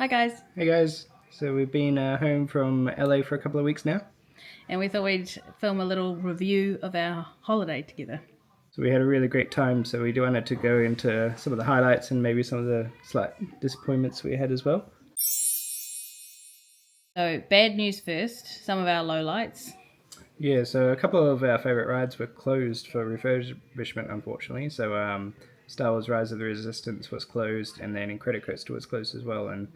Hi guys, Hey guys, so we've been home from LA for a couple of weeks now. and we thought we'd film a little review of our holiday together. So we had a really great time. So we wanted to go into some of the highlights and maybe some of the slight disappointments we had as well. So, bad news first, some of our lowlights. Yeah, so a couple of our favorite rides were closed for refurbishment, unfortunately. So Star Wars: Rise of the Resistance was closed, and then Incredicoaster Coaster was closed as well, and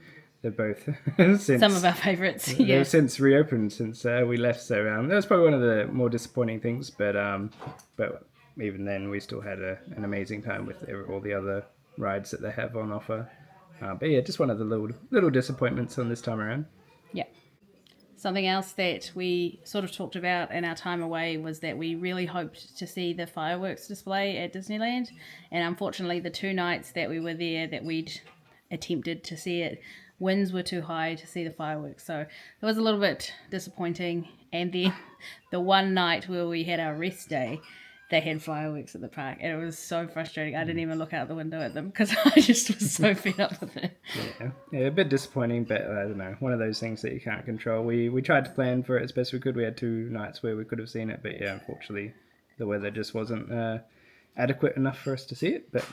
they're both Some of since our favourites, they've yeah. since reopened since we left. So that was probably one of the more disappointing things, but even then we still had an amazing time with all the other rides that they have on offer. But yeah, just one of the little disappointments on this time around. Yeah. Something else that we sort of talked about in our time away was that we really hoped to see the fireworks display at Disneyland. And unfortunately, the 2 nights that we were there that we'd attempted to see it, winds were too high to see the fireworks. So it was a little bit disappointing. And then the one night where we had our rest day, they had fireworks at the park, and it was so frustrating. I didn't even look out the window at them because I just was so fed up with it. Yeah, a bit disappointing, but I don't know, one of those things that you can't control. We tried to plan for it as best we could. We had 2 nights where we could have seen it, but yeah, unfortunately, the weather just wasn't adequate enough for us to see it. But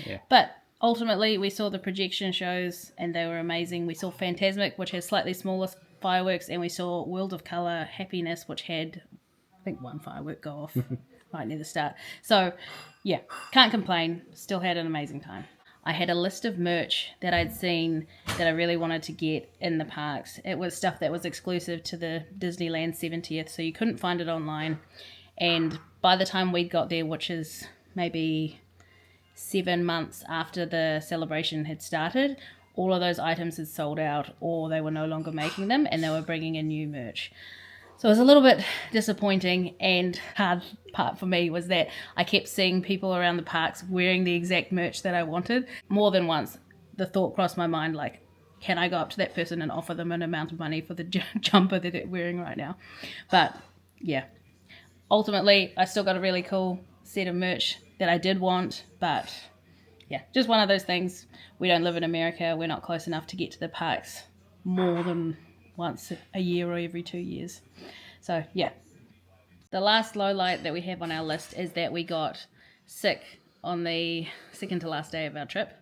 yeah, But ultimately, we saw the projection shows, and they were amazing. We saw Phantasmic, which has slightly smaller fireworks, and we saw World of Color Happiness, which had, I think, one firework go off right near the start. So, yeah, can't complain. Still had an amazing time. I had a list of merch that I'd seen that I really wanted to get in the parks. It was stuff that was exclusive to the Disneyland 70th, so you couldn't find it online. And by the time we'd got there, which is maybe 7 months after the celebration had started, all of those items had sold out or they were no longer making them and they were bringing in new merch. So it was a little bit disappointing, and hard part for me was that I kept seeing people around the parks wearing the exact merch that I wanted. More than once, the thought crossed my mind, like, can I go up to that person and offer them an amount of money for the jumper that they're wearing right now? But yeah, ultimately, I still got a really cool set of merch that I did want, but yeah, just one of those things. We don't live in America. We're not close enough to get to the parks more than once a year or every 2 years. So yeah, the last low light that we have on our list is that we got sick on the second to last day of our trip.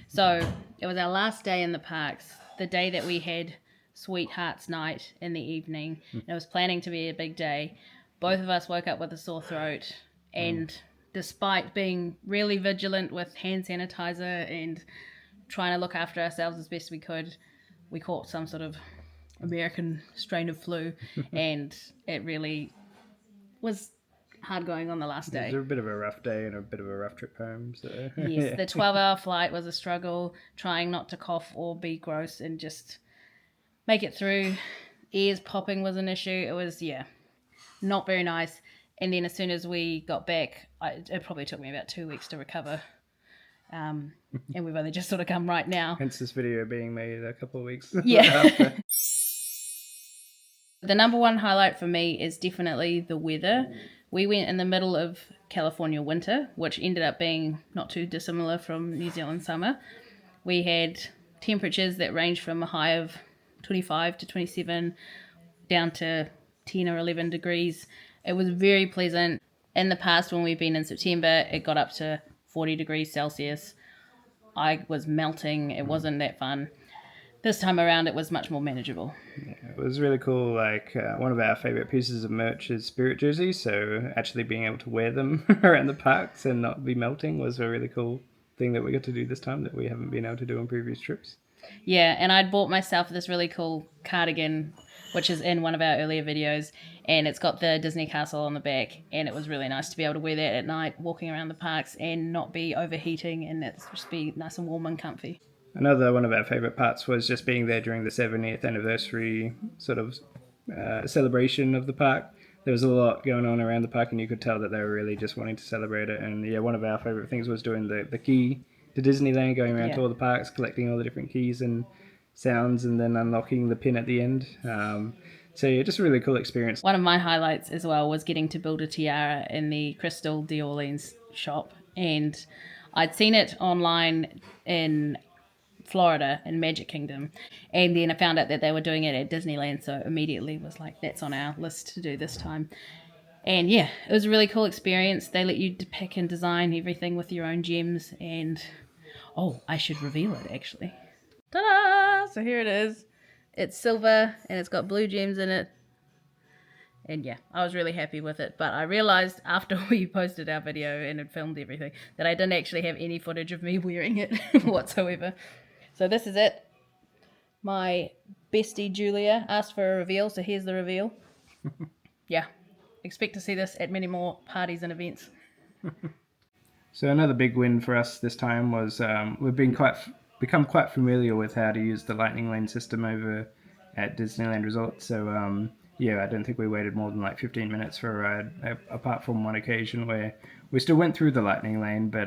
So it was our last day in the parks, the day that we had Sweethearts Night in the evening. And it was planning to be a big day. Both of us woke up with a sore throat, and despite being really vigilant with hand sanitizer and trying to look after ourselves as best we could, we caught some sort of American strain of flu, and it really was hard going on the last it was day. a bit of a rough day and a bit of a rough trip home. So Yes, yeah, the 12-hour flight was a struggle, trying not to cough or be gross and just make it through. Ears popping was an issue. It was, yeah, not very nice. And then as soon as we got back, it probably took me about 2 weeks to recover. And we've only just sort of come right now. hence this video being made a couple of weeks Yeah. after. The number one highlight for me is definitely the weather. We went in the middle of California winter, which ended up being not too dissimilar from New Zealand summer. We had temperatures that ranged from a high of 25 to 27 down to 10 or 11 degrees. It was very pleasant. In the past, when we've been in September, it got up to 40 degrees Celsius. I was melting. It wasn't that fun. This time around, it was much more manageable. It was really cool. Like one of our favorite pieces of merch is spirit jerseys. So actually being able to wear them around the parks and not be melting was a really cool thing that we got to do this time that we haven't been able to do on previous trips. Yeah, and I'd bought myself this really cool cardigan, which is in one of our earlier videos, and it's got the Disney castle on the back, and it was really nice to be able to wear that at night, walking around the parks and not be overheating, and it's just be nice and warm and comfy. Another one of our favourite parts was just being there during the 70th anniversary sort of celebration of the park. There was a lot going on around the park, and you could tell that they were really just wanting to celebrate it. And yeah, one of our favourite things was doing the key to Disneyland, going around to all the parks, collecting all the different keys and sounds, and then unlocking the pin at the end. So yeah, just a really cool experience. One of my highlights as well was getting to build a tiara in the Crystal d'Orleans shop, and I'd seen it online in Florida in Magic Kingdom, and then I found out that they were doing it at Disneyland, so immediately was like, that's on our list to do this time. And yeah, it was a really cool experience. They let you pick and design everything with your own gems, and oh, I should reveal it actually. Ta-da! So here it is. It's silver and it's got blue gems in it. And yeah, I was really happy with it. But I realized after we posted our video and had filmed everything that I didn't actually have any footage of me wearing it whatsoever. So this is it. My bestie Julia asked for a reveal, so here's the reveal. Yeah, expect to see this at many more parties and events. So another big win for us this time was we've become quite familiar with how to use the lightning lane system over at Disneyland Resort. So yeah, I don't think we waited more than like 15 minutes for a ride, apart from one occasion where we still went through the lightning lane, but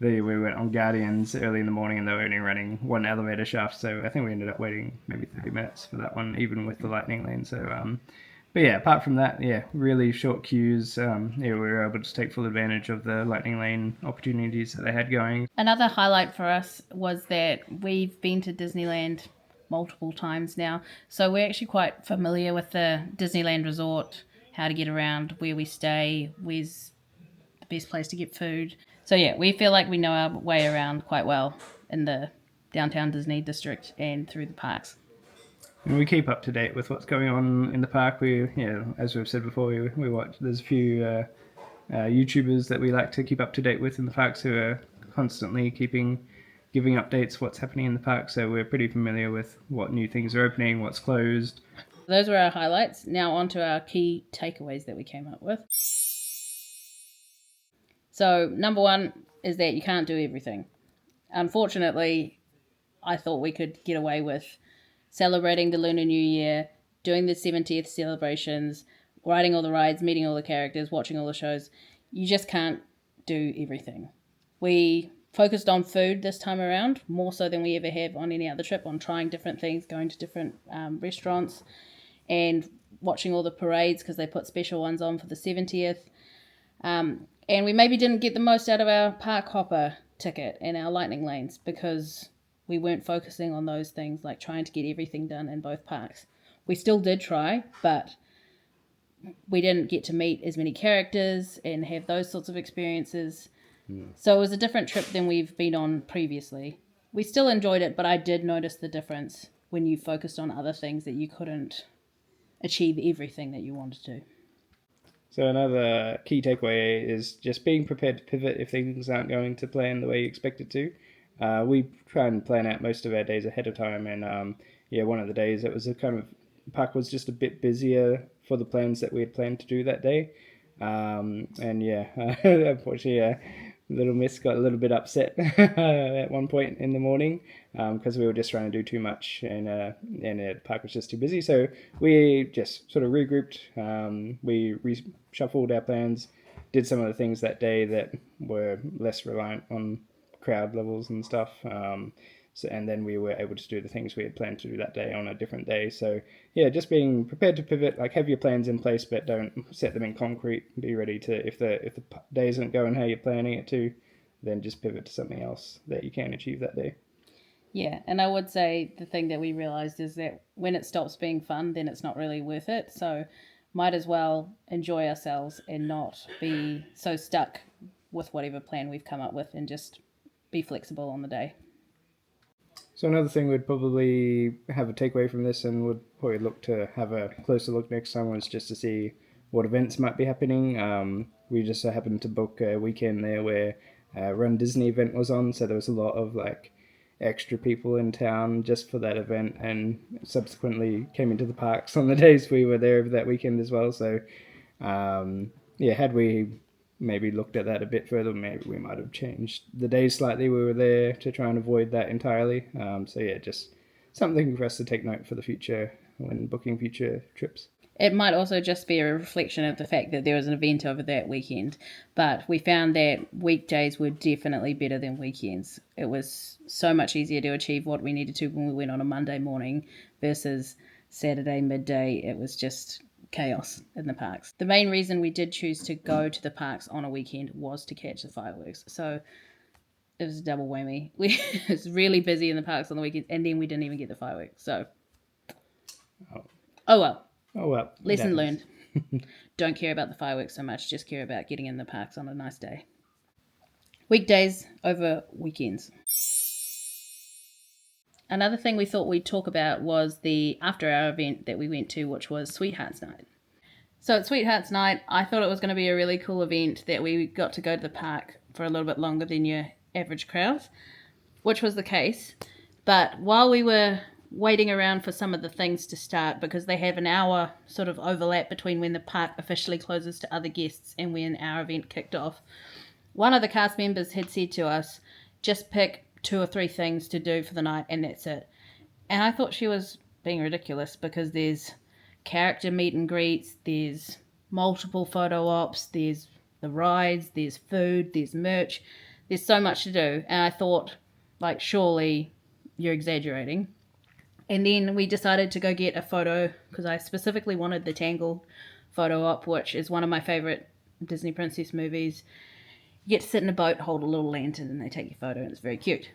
we went on Guardians early in the morning and they were only running one elevator shaft. So I think we ended up waiting maybe 30 minutes for that one, even with the lightning lane. So but yeah, apart from that, yeah, really short queues. Yeah, we were able to take full advantage of the lightning lane opportunities that they had going. Another highlight for us was that we've been to Disneyland multiple times now, so we're actually quite familiar with the Disneyland Resort, how to get around, where we stay, where's the best place to get food. So yeah, we feel like we know our way around quite well in the downtown Disney district and through the parks. And we keep up to date with what's going on in the park. We, yeah, as we've said before, we watch. There's a few YouTubers that we like to keep up to date with in the parks who are constantly giving updates what's happening in the park. So we're pretty familiar with what new things are opening, what's closed. Those were our highlights. Now on to our key takeaways that we came up with. So number one is that you can't do everything. Unfortunately, I thought we could get away with celebrating the Lunar New Year, doing the 70th celebrations, riding all the rides, meeting all the characters, watching all the shows. You just can't do everything. We focused on food this time around, more so than we ever have on any other trip, on trying different things, going to different restaurants, and watching all the parades because they put special ones on for the 70th. And we maybe didn't get the most out of our park hopper ticket and our lightning lanes because we weren't focusing on those things, like trying to get everything done in both parks. We still did try, but we didn't get to meet as many characters and have those sorts of experiences. So it was a different trip than we've been on previously. We still enjoyed it, but I did notice the difference when you focused on other things that you couldn't achieve everything that you wanted to. So another key takeaway is just being prepared to pivot if things aren't going to plan the way you expect it to. We try and plan out most of our days ahead of time, and yeah, one of the days it was a kind of park was just a bit busier for the plans that we had planned to do that day, and yeah, unfortunately, Little Miss got a little bit upset at one point in the morning because we were just trying to do too much, and the park was just too busy. So we just sort of regrouped. We reshuffled our plans, did some of the things that day that were less reliant on crowd levels and stuff. And then we were able to do the things we had planned to do that day on a different day. So yeah, just being prepared to pivot, like have your plans in place, but don't set them in concrete. Be ready to, if the day isn't going how you're planning it to, then just pivot to something else that you can achieve that day. Yeah, and I would say the thing that we realised is that when it stops being fun, then it's not really worth it. So might as well enjoy ourselves and not be so stuck with whatever plan we've come up with and just be flexible on the day. So another thing we'd probably have a takeaway from this and would probably look to have a closer look next time was just to see what events might be happening. We just happened to book a weekend there where Run Disney event was on, so there was a lot of like extra people in town just for that event, and subsequently came into the parks on the days we were there over that weekend as well. So yeah, had we maybe looked at that a bit further, maybe we might have changed the days slightly we were there to try and avoid that entirely. So yeah, just something for us to take note for the future when booking future trips. It might also just be a reflection of the fact that there was an event over that weekend, but we found that weekdays were definitely better than weekends. It was so much easier to achieve what we needed to when we went on a Monday morning versus Saturday midday. It was just chaos in the parks. The main reason we did choose to go to the parks on a weekend was to catch the fireworks. So it was a double whammy. It was really busy in the parks on the weekend, and then we didn't even get the fireworks. So, oh well. Oh well. Lesson learned. Don't care about the fireworks so much. Just care about getting in the parks on a nice day. Weekdays over weekends. Another thing we thought we'd talk about was the after-hour event that we went to, which was Sweethearts Night. So at Sweethearts Night, I thought it was going to be a really cool event that we got to go to the park for a little bit longer than your average crowd, which was the case. But while we were waiting around for some of the things to start, because they have an hour sort of overlap between when the park officially closes to other guests and when our event kicked off, one of the cast members had said to us, just pick 2 or 3 things to do for the night and that's it. And I thought she was being ridiculous, because there's character meet and greets, there's multiple photo ops, there's the rides, there's food, there's merch, there's so much to do. And I thought, like, surely you're exaggerating. And then we decided to go get a photo, because I specifically wanted the Tangled photo op, which is one of my favorite Disney princess movies. You get to sit in a boat, hold a little lantern, and they take your photo, and it's very cute.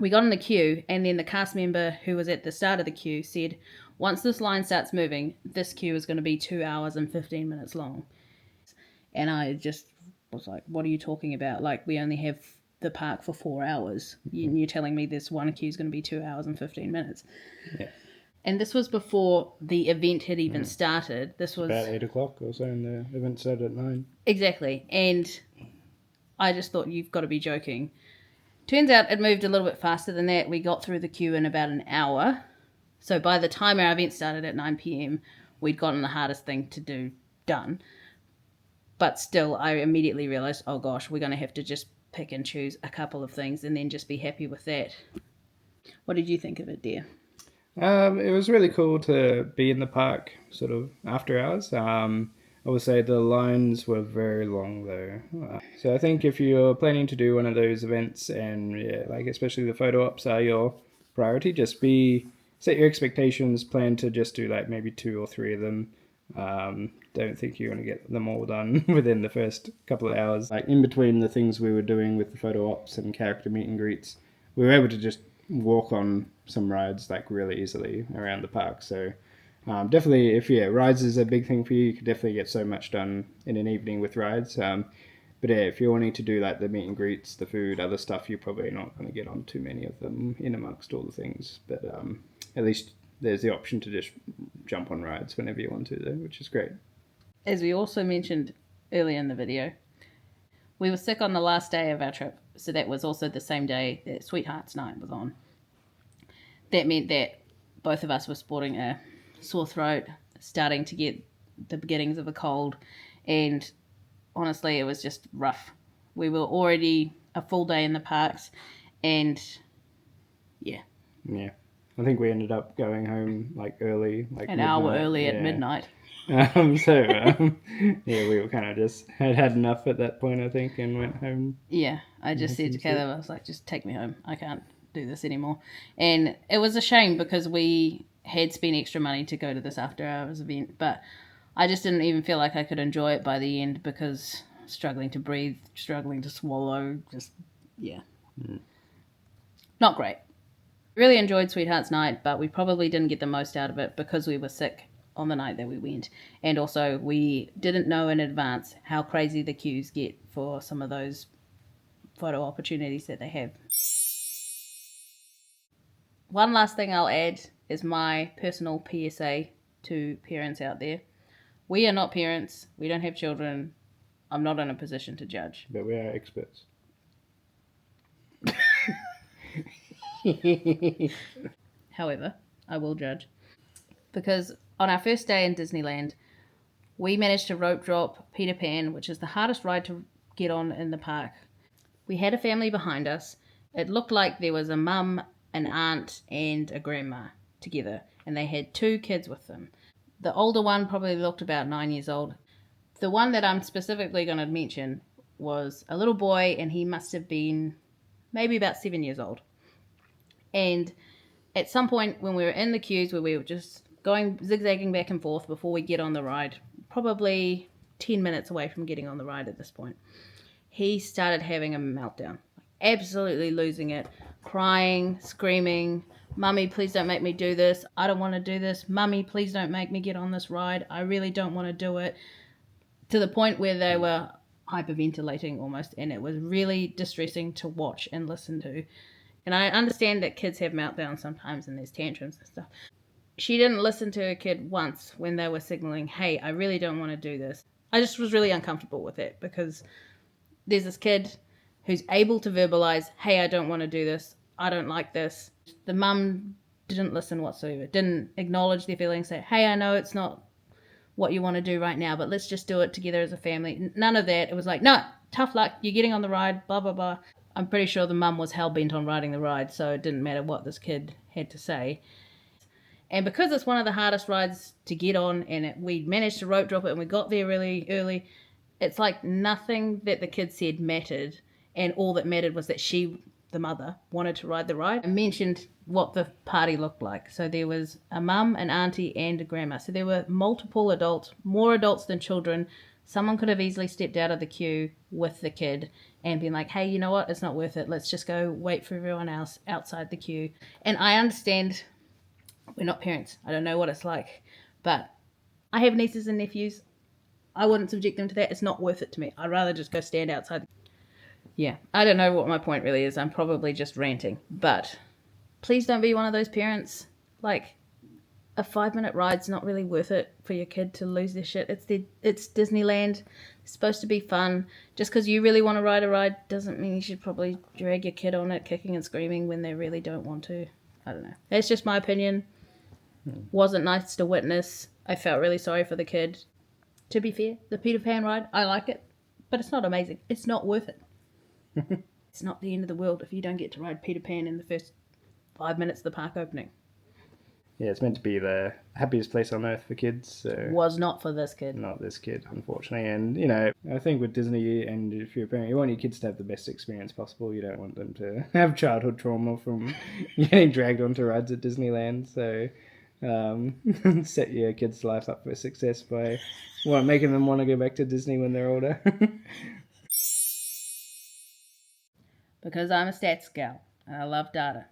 We got in the queue, and then the cast member who was at the start of the queue said, once this line starts moving, this queue is going to be 2 hours and 15 minutes long. And I just was like, what are you talking about? Like, we only have the park for 4 hours. You're telling me this one queue is going to be 2 hours and 15 minutes. Yeah. And this was before the event had even started. This was about 8 o'clock or so, and the event started at 9. Exactly. And I just thought, you've got to be joking. Turns out it moved a little bit faster than that. We got through the queue in about an hour. So by the time our event started at 9 p.m, we'd gotten the hardest thing to do done. But still, I immediately realised, oh gosh, we're going to have to just pick and choose a couple of things and then just be happy with that. What did you think of it, dear? It was really cool to be in the park sort of after hours. I would say the lines were very long though. So I think if you're planning to do one of those events, and like especially the photo ops are your priority, just set your expectations, plan to just do like maybe 2 or 3 of them. Don't think you're going to get them all done within the first couple of hours. Like in between the things we were doing with the photo ops and character meet and greets, we were able to just walk on some rides like really easily around the park. So definitely, if rides is a big thing for you, you could definitely get so much done in an evening with rides. But if you're wanting to do like the meet and greets, the food, other stuff, you're probably not going to get on too many of them in amongst all the things. But at least there's the option to just jump on rides whenever you want to, though, which is great. As we also mentioned earlier in the video, we were sick on the last day of our trip, so that was also the same day that Sweethearts Night was on. That meant that both of us were sporting a sore throat, starting to get the beginnings of a cold, and honestly, it was just rough. We were already a full day in the parks, and yeah. I think we ended up going home like early, like an midnight. hour early at midnight. We were kind of just had enough at that point, I think, and went home. Yeah, I just said to Caleb, I was like, just take me home. I can't do this anymore. And it was a shame, because we had spent extra money to go to this after hours event, but I just didn't even feel like I could enjoy it by the end, because struggling to breathe, struggling to swallow, not great. Really enjoyed Sweethearts Night, but we probably didn't get the most out of it because we were sick on the night that we went, and also we didn't know in advance how crazy the queues get for some of those photo opportunities that they have. One last thing I'll add is my personal PSA to parents out there. We are not parents. We don't have children. I'm not in a position to judge. But we are experts. However, I will judge. Because on our first day in Disneyland, we managed to rope drop Peter Pan, which is the hardest ride to get on in the park. We had a family behind us. It looked like there was a mum, an aunt, and a grandma together, and they had 2 kids with them. The older one probably looked about 9 years old. The one that I'm specifically going to mention was a little boy, and he must have been maybe about 7 years old. And at some point when we were in the queues, where we were just going zigzagging back and forth before we get on the ride, probably 10 minutes away from getting on the ride at this point, he started having a meltdown, like absolutely losing it, crying, screaming, "Mummy, please don't make me do this. I don't want to do this. Mummy, please don't make me get on this ride. I really don't want to do it." To the point where they were hyperventilating almost, and it was really distressing to watch and listen to. And I understand that kids have meltdowns sometimes and there's tantrums and stuff. She didn't listen to her kid once when they were signaling, "Hey, I really don't want to do this." I just was really uncomfortable with it because there's this kid who's able to verbalize, "Hey, I don't want to do this. I don't like this." The mum didn't listen whatsoever, didn't acknowledge their feelings, say, "Hey, I know it's not what you want to do right now, but let's just do it together as a family." None of that. It was like, "No, tough luck. You're getting on the ride, blah, blah, blah." I'm pretty sure the mum was hell-bent on riding the ride, so it didn't matter what this kid had to say. And because it's one of the hardest rides to get on, and we managed to rope drop it, and we got there really early, it's like nothing that the kid said mattered, and all that mattered was that she, the mother, wanted to ride the ride. I mentioned what the party looked like. So there was a mum, an auntie, and a grandma. So there were multiple adults, more adults than children. Someone could have easily stepped out of the queue with the kid and been like, "Hey, you know what? It's not worth it. Let's just go wait for everyone else outside the queue." And I understand we're not parents. I don't know what it's like. But I have nieces and nephews. I wouldn't subject them to that. It's not worth it to me. I'd rather just go stand outside. Yeah, I don't know what my point really is. I'm probably just ranting. But please don't be one of those parents. Like, a 5-minute ride's not really worth it for your kid to lose their shit. It's Disneyland. It's supposed to be fun. Just because you really want to ride a ride doesn't mean you should probably drag your kid on it kicking and screaming when they really don't want to. I don't know. That's just my opinion. Wasn't nice to witness. I felt really sorry for the kid. To be fair, the Peter Pan ride, I like it, but it's not amazing. It's not worth it. It's not the end of the world if you don't get to ride Peter Pan in the first 5 minutes of the park opening. Yeah, it's meant to be the happiest place on earth for kids. So Was not for this kid. not this kid, unfortunately. And, you know, I think with Disney, and if you're a parent, you want your kids to have the best experience possible. You don't want them to have childhood trauma from getting dragged onto rides at Disneyland. So set your kids' life up for success by making them want to go back to Disney when they're older. Because I'm a stats gal and I love data,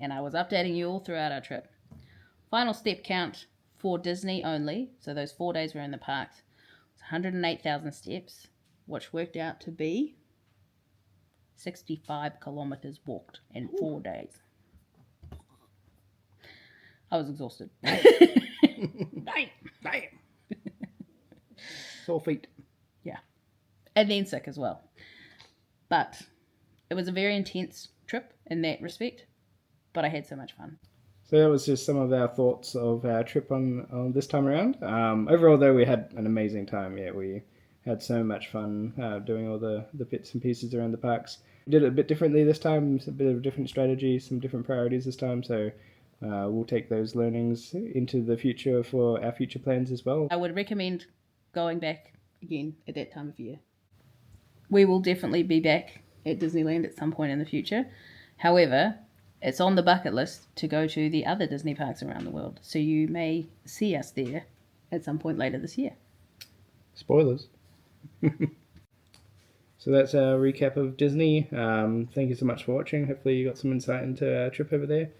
and I was updating you all throughout our trip. Final step count for Disney only, so those 4 days we're in the parks, was 108,000 steps, which worked out to be 65 kilometres walked in 4 days. I was exhausted. Damn. Sore feet. Yeah. And then sick as well. But it was a very intense trip in that respect, but I had so much fun. So that was just some of our thoughts of our trip on this time around. Overall, though, we had an amazing time. Yeah, we had so much fun doing all the bits and pieces around the parks. We did it a bit differently this time, a bit of a different strategy, some different priorities this time. So we'll take those learnings into the future for our future plans as well. I would recommend going back again at that time of year. We will definitely be back at Disneyland at some point in the future. However, it's on the bucket list to go to the other Disney parks around the world. So you may see us there at some point later this year. Spoilers. So that's our recap of Disney. Thank you so much for watching. Hopefully you got some insight into our trip over there.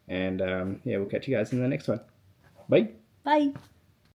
And yeah, we'll catch you guys in the next one. Bye. Bye.